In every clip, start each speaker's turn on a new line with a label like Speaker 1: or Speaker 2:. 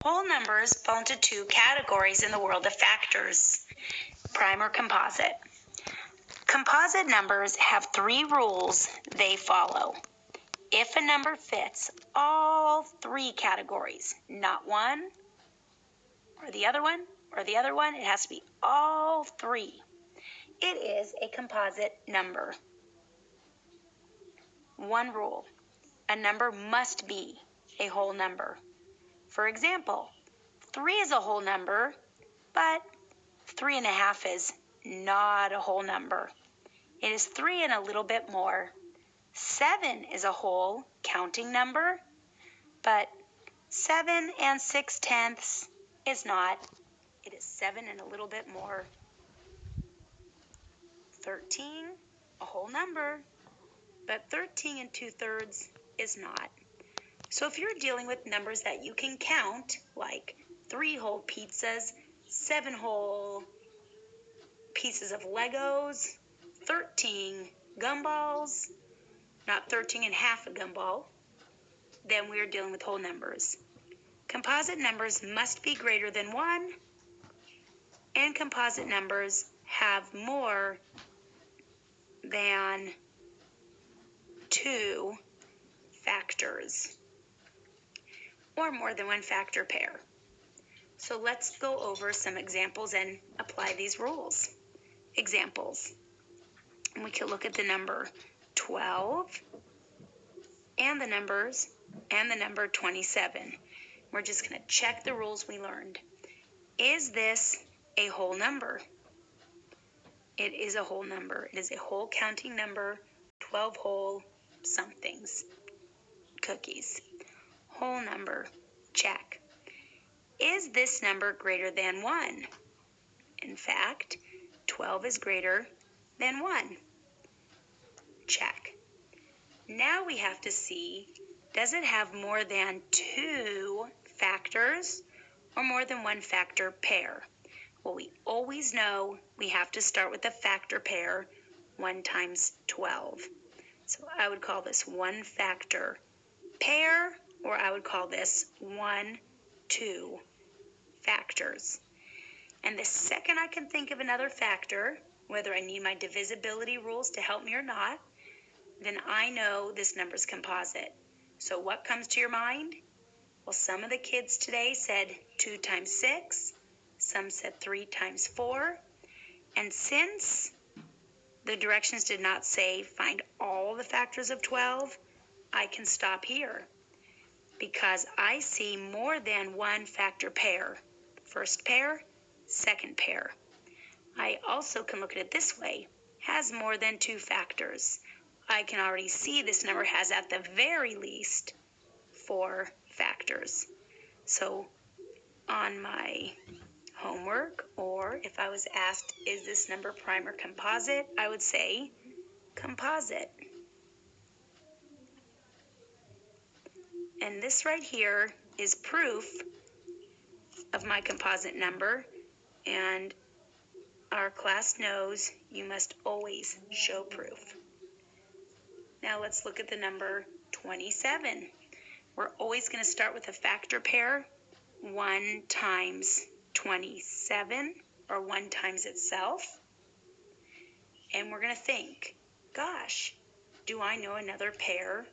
Speaker 1: Whole numbers fall into two categories in the world of factors, prime or composite. Composite numbers have three rules they follow. If a number fits all three categories, not one or the other one or the other one, it has to be all three. It is a composite number. One rule, a number must be a whole number. For example, 3 is a whole number, but 3.5 is not a whole number. It is 3 and a little bit more. 7 is a whole counting number, but 7 and 6/10 is not. It is 7 and a little bit more. 13, a whole number, but 13 and 2/3 is not. So if you're dealing with numbers that you can count, like 3 whole pizzas, 7 whole pieces of Legos, 13 gumballs, not 13 and half a gumball, then we're dealing with whole numbers. Composite numbers must be greater than 1, and composite numbers have more than 2 factors, or more than one factor pair. So let's go over some examples and apply these rules. Examples. We can look at the number 12 and the number 27. We're just going to check the rules we learned. Is this a whole number? It is a whole number. It is a whole counting number, 12 whole somethings, cookies. Whole number, check. Is this number greater than 1? In fact, 12 is greater than 1. Check. Now we have to see, does it have more than 2 factors or more than one factor pair? Well, we always know we have to start with a factor pair, 1 times 12. So I would call this one factor pair, or I would call this 1, 2 factors. And the second I can think of another factor, whether I need my divisibility rules to help me or not, then I know this number's composite. So what comes to your mind? Well, some of the kids today said 2 times 6. Some said 3 times 4. And since the directions did not say find all the factors of 12, I can stop here because I see more than one factor pair. First pair, second pair. I also can look at it this way. Has more than 2 factors. I can already see this number has at the very least 4 factors. So on my homework, or if I was asked, is this number prime or composite, I would say composite. And this right here is proof of my composite number, and our class knows you must always show proof. Now let's look at the number 27. We're always going to start with a factor pair, 1 times 27, or 1 times itself. And we're going to think, gosh, do I know another pair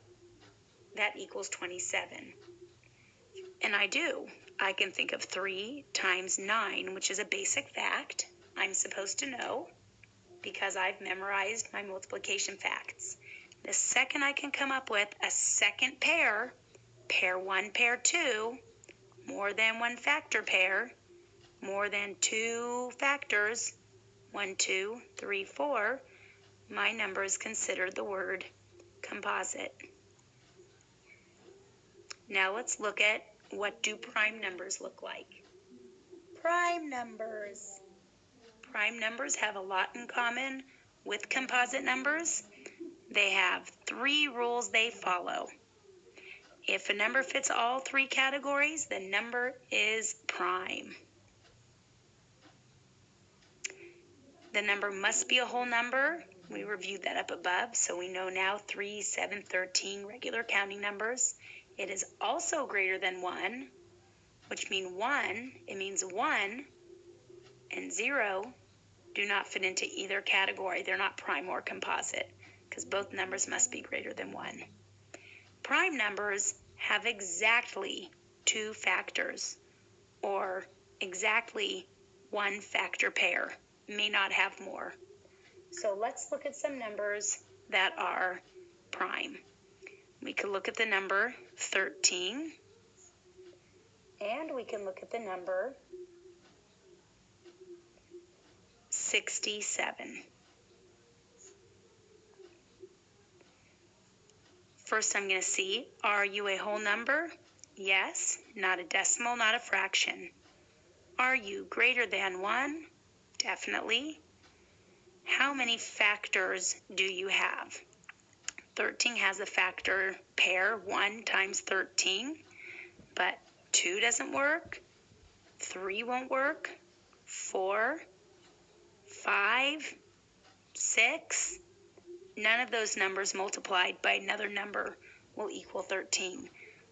Speaker 1: that equals 27? And I do. I can think of 3 times 9, which is a basic fact I'm supposed to know because I've memorized my multiplication facts. The second I can come up with a second pair, pair 1, pair 2, more than one factor pair, more than 2 factors, 1, 2, 3, 4, my number is considered the word composite. Now let's look at what do prime numbers look like. Prime numbers. Prime numbers have a lot in common with composite numbers. They have 3 rules they follow. If a number fits all 3 categories, the number is prime. The number must be a whole number. We reviewed that up above, so we know now 3, 7, 13 regular counting numbers. It is also greater than 1. which means 1 and 0 do not fit into either category. They're not prime or composite because both numbers must be greater than 1. Prime numbers have exactly 2 factors or exactly 1 factor pair, may not have more. So let's look at some numbers that are prime. We could look at the number 13, and we can look at the number 67. First, I'm going to see, are you a whole number? Yes. Not a decimal, not a fraction. Are you greater than 1? Definitely. How many factors do you have? 13 has a factor pair, 1 times 13, but 2 doesn't work, 3 won't work, 4, 5, 6, none of those numbers multiplied by another number will equal 13.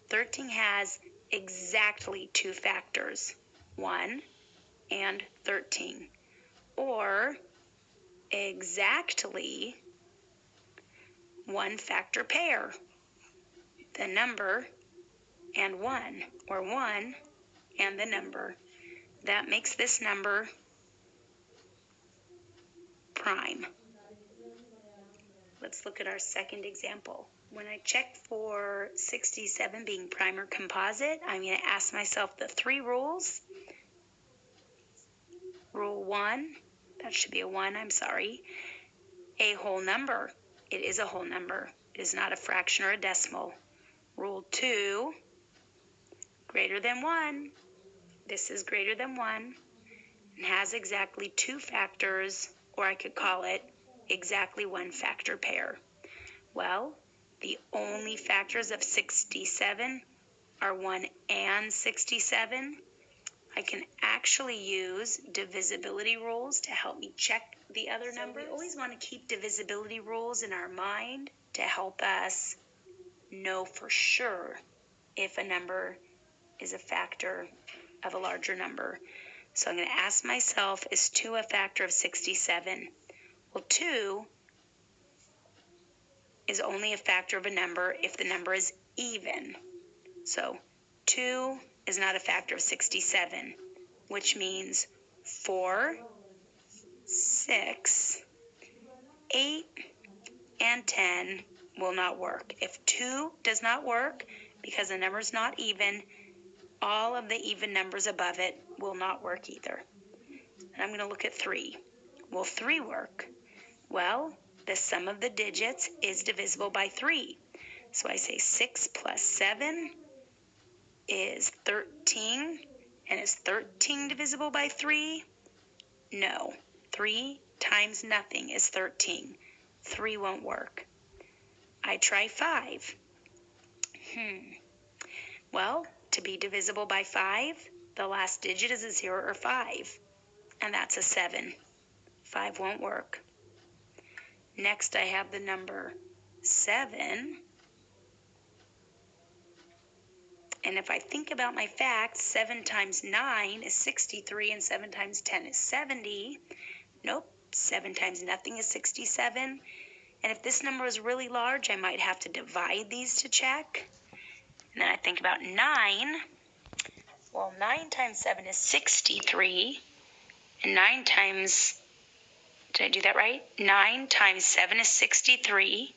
Speaker 1: 13 has exactly 2 factors, 1 and 13, or exactly 1 factor pair, the number and 1, or 1 and the number. That makes this number prime. Let's look at our second example. When I check for 67 being prime or composite, I'm going to ask myself the 3 rules. Rule 1, that should be a 1, I'm sorry. A whole number. It is a whole number. It is not a fraction or a decimal. Rule 2, greater than 1. This is greater than 1 and has exactly 2 factors, or I could call it exactly 1 factor pair. Well, the only factors of 67 are 1 and 67. I can actually use divisibility rules to help me check the other numbers. We always want to keep divisibility rules in our mind to help us know for sure if a number is a factor of a larger number. So I'm going to ask myself, is 2 a factor of 67? Well, 2 is only a factor of a number if the number is even. So 2 is not a factor of 67, which means 4, 6, 8, and 10 will not work. If 2 does not work because the number is not even, all of the even numbers above it will not work either. And I'm going to look at 3. Will 3 work? Well, the sum of the digits is divisible by 3. So I say 6 plus 7 is 13. And is 13 divisible by 3? No. 3 times nothing is 13. 3 won't work. I try 5. Well, to be divisible by 5, the last digit is a 0 or 5. And that's a 7. 5 won't work. Next, I have the number 7. And if I think about my facts, 7 times 9 is 63, and 7 times 10 is 70. Nope, 7 times nothing is 67. And if this number is really large, I might have to divide these to check. And then I think about 9. Well, 9 times 7 is 63. And 9 times, did I do that right? 9 times 7 is 63.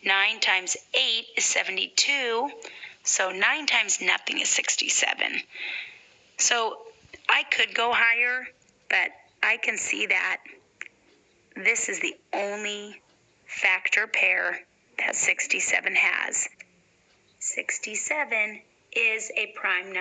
Speaker 1: 9 times 8 is 72. So 9 times nothing is 67. So I could go higher, but I can see that this is the only factor pair that 67 has. 67 is a prime number.